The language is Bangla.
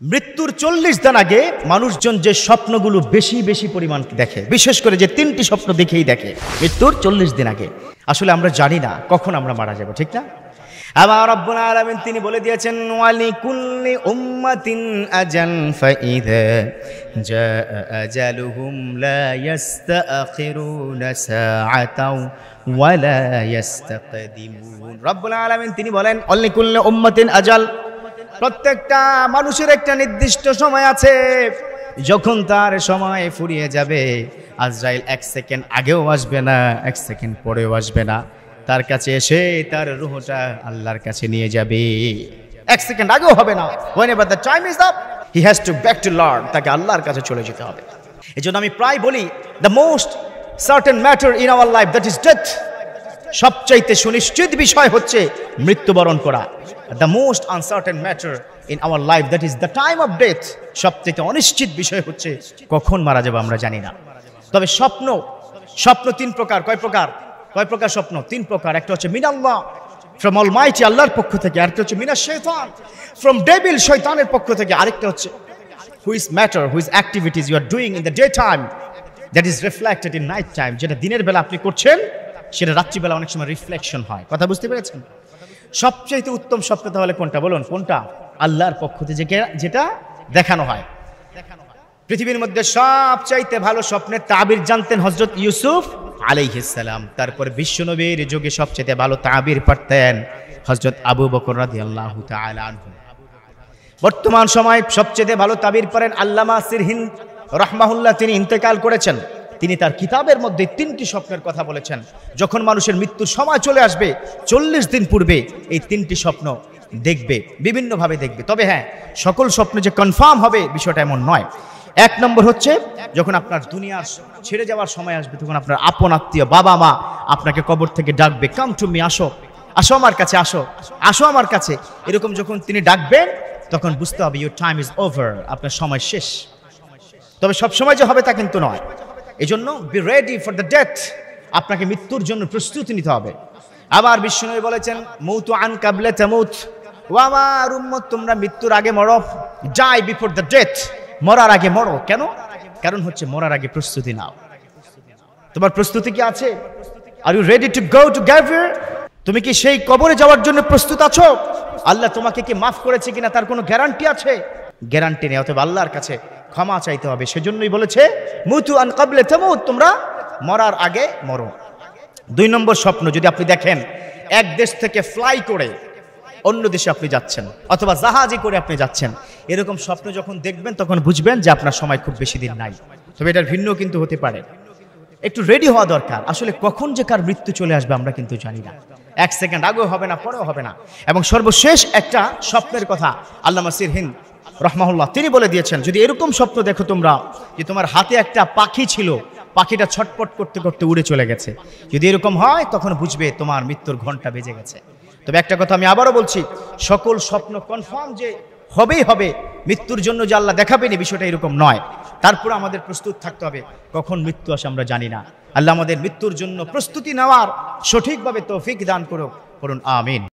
মৃত্যুর 40 দিন আগে মানুষজন যে স্বপ্নগুলো বেশি বেশি পরিমাণ দেখে, বিশেষ করে যে 3টি স্বপ্ন দেখেই দেখে মৃত্যুর 40 দিন আগে। আসলে আমরা জানি না কখন আমরা মারা যাব, ঠিক না? আমার রব্বুল আলামিন তিনি বলে দিয়েছেন, ওয়ালি কুল্লি উম্মাতিন আজাল ফাইযা জাআ আজালুহুম লা ইস্তাখিরুনা সাআতাও ওয়া লা ইস্তাকদিমুন। রব্বুল আলামিন তিনি বলেন, ওয়ালি কুল্লি উম্মাতিন আজাল, প্রত্যেকটা মানুষের একটা নির্দিষ্ট সময় আছে, যখন তার সময় ফুরিয়ে যাবে আজরাইল 1 সেকেন্ড আগেও আসবে না, 1 সেকেন্ড পরেও আসবে না, তার কাছে এসে তার রূহটা আল্লাহর কাছে নিয়ে যাবে। 1 সেকেন্ড আগেও হবে না। whenever the time is up he has to back to Lord, তাকে আল্লাহর কাছে চলে যেতে হবে। এজন্য আমি প্রায় বলি, the most certain matter in our life, that is death, সবচাইতে সুনিশ্চিত বিষয় হচ্ছে মৃত্যুবরণ করা। The most uncertain matter in our life, that is the time of death, সবচাইতে অনিশ্চিত বিষয় হচ্ছে কখন মারা যাব আমরা জানি না। তবে স্বপ্ন 3 প্রকার। কয় প্রকার স্বপ্ন? 3 প্রকার। একটা হচ্ছে মিনাল্লাহ, from Almighty, আল্লাহর পক্ষ থেকে। আরেকটা হচ্ছে মিনাশ শয়তান, from devil, শয়তানের পক্ষ থেকে। আরেকটা হচ্ছে whose matter, whose activities you are doing in the daytime, that is reflected in night time, যেটা দিনের বেলা আপনি করছেন সেটা রাত্রিবেলা অনেক সময় রিফ্লেকশন হয়। কথা বুঝতে পেরেছেন? সবচেয়ে উত্তম স্বপ্ন তাহলে কোনটা বলুন? কোনটা? আল্লাহর পক্ষ থেকে যেটা দেখানো হয়। পৃথিবীর মধ্যে সবচাইতে ভালো স্বপ্নের তাবির জানতেন হযরত ইউসুফ আলাইহিস সালাম। তারপর বিশ্বনবীর যুগে সবচেয়ে ভালো তাবির পারতেন হযরত আবু বকর রাদিয়াল্লাহু তাআলা আনহু। বর্তমান সময় সবচেয়ে ভালো তাবির পারেন আল্লামা সিরহিন রাহমাহুল্লাহ, তিনি ইন্তেকাল করেছেন। তিনি তার কিতাবের মধ্যে 3টি স্বপ্নের কথা বলেছেন। যখন মানুষের মৃত্যুর সময় চলে আসবে 40 দিন পূর্বে এই 3টি স্বপ্ন দেখবে, বিভিন্নভাবে দেখবে। তবে হ্যাঁ, সকল স্বপ্ন যে কনফার্ম হবে বিষয়টা এমন নয়। 1 নম্বর হচ্ছে, যখন আপনার দুনিয়ার ছেড়ে যাওয়ার সময় আসবে তখন আপনার আপন আত্মীয় বাবা মা আপনাকে কবর থেকে ডাকবে, কাম টু মি, আসো আমার কাছে, আসো আমার কাছে। এরকম যখন তিনি ডাকবেন তখন বুঝতে হবে ইউর টাইম ইজ ওভার, আপনার সময় শেষ। তবে সব সময় যে হবে তা কিন্তু নয়। এজন্য be ready for the death, আপনাকে মৃত্যুর জন্য প্রস্তুতি নিতে হবে। আবার বিশ্বনবী বলেছেন, মৌতু আন কাবলা তামুত, ও আমার উম্মত তোমরা মৃত্যুর আগে মরো, ডাই বিফোর দ্য ডেথ, মরার আগে মরো। কেন? কারণ হচ্ছে মরার আগে প্রস্তুতি নাও। তোমার প্রস্তুতি কি আছে? Are you ready to go to গ্যাভিয়ার? তুমি কি সেই কবরে যাওয়ার জন্য প্রস্তুত আছো? আল্লাহ তোমাকে কি মাফ করেছে কিনা তার কোনো গ্যারান্টি আছে? গ্যারান্টি নেই। অতএব আল্লাহর কাছে ক্ষমা চাইতে হবে। সেজন্যই বলেছে মুতু আন কাবলা তামুত, তোমরা মরার আগে মরো। 2 নম্বর স্বপ্ন, যদি আপনি দেখেন এক দেশ থেকে ফ্লাই করে অন্য দেশে আপনি যাচ্ছেন অথবা জাহাজে করে আপনি যাচ্ছেন, এরকম স্বপ্ন যখন দেখবেন তখন বুঝবেন যে আপনার সময় খুব বেশি দিন নাই। তবে এটার ভিন্ন কিন্তু হতে পারে। একটু রেডি হওয়া দরকার। আসলে কখন যে কার মৃত্যু চলে আসবে আমরা কিন্তু জানি না। 1 সেকেন্ড আগেও হবে না, পরেও হবে না। এবং সর্বশেষ একটা স্বপ্নের কথা আল্লামা সিরহিন রাহমাহুল্লাহ তিনি বলে দিয়েছেন, যদি এরকম স্বপ্ন দেখো তোমরা যে তোমার হাতে একটা পাখি ছিল, পাখিটা ছটপট করতে করতে উড়ে চলে গেছে, যদি এরকম হয় তখন বুঝবে তোমার মৃত্যুর ঘন্টা বেজে গেছে। তবে একটা কথা আমি আবারও বলছি, সকল স্বপ্ন কনফার্ম যে হবেই হবে, মৃত্যুর জন্য যে আল্লাহ দেখাবেনি বিষয়টা এরকম নয়। তারপর আমাদের প্রস্তুত থাকতে হবে। কখন মৃত্যু আসে আমরা জানি না। আল্লাহ আমাদের মৃত্যুর জন্য প্রস্তুতি নেওয়ার সঠিকভাবে তৌফিক দান করুন। আমিন।